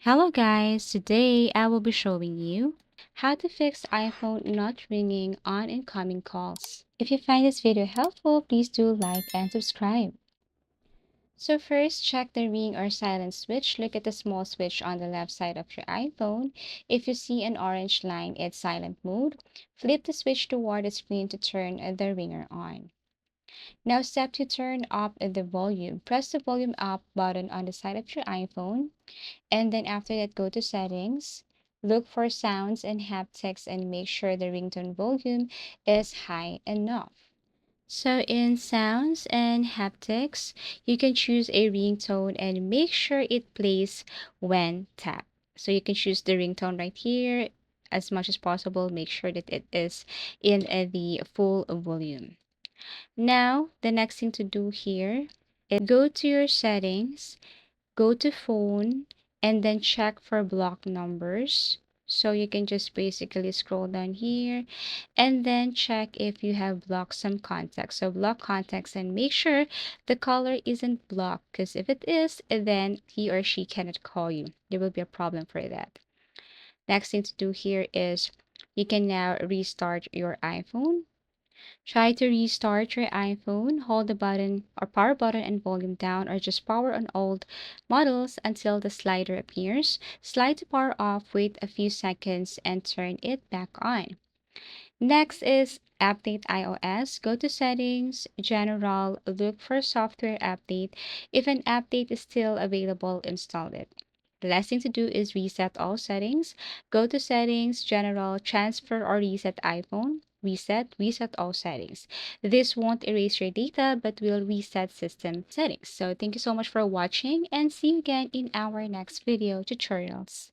Hello guys, today I will be showing you how to fix iPhone not ringing on incoming calls. If you find this video helpful, please do like and subscribe. So first, check the ring or silent switch. Look at the small switch on the left side of your iPhone. If you see an orange line, it's silent mode. Flip the switch toward the screen to turn the ringer on. Now step to turn up the volume. Press the volume up button on the side of your iPhone. And then after that, go to settings, look for sounds and haptics and make sure the ringtone volume is high enough. So in sounds and haptics, you can choose a ringtone and make sure it plays when tapped. So you can choose the ringtone right here as much as possible. Make sure that it is in the full volume. Now, the next thing to do here is go to your settings, go to phone, and then check for block numbers. So you can just basically scroll down here and then check if you have blocked some contacts. So block contacts and make sure the caller isn't blocked, because if it is, then he or she cannot call you. There will be a problem for that. Next thing to do here is you can now restart your iPhone. Try to restart your iPhone, hold the button or power button and volume down, or just power on old models until the slider appears. Slide to power off, wait a few seconds, and turn it back on. Next is Update iOS. Go to Settings, General, look for Software Update. If an update is still available, install it. The last thing to do is reset all settings. Go to Settings, General, Transfer or Reset iPhone. Reset all settings. This won't erase your data but will reset system settings. So thank you so much for watching and see you again in our next video tutorials.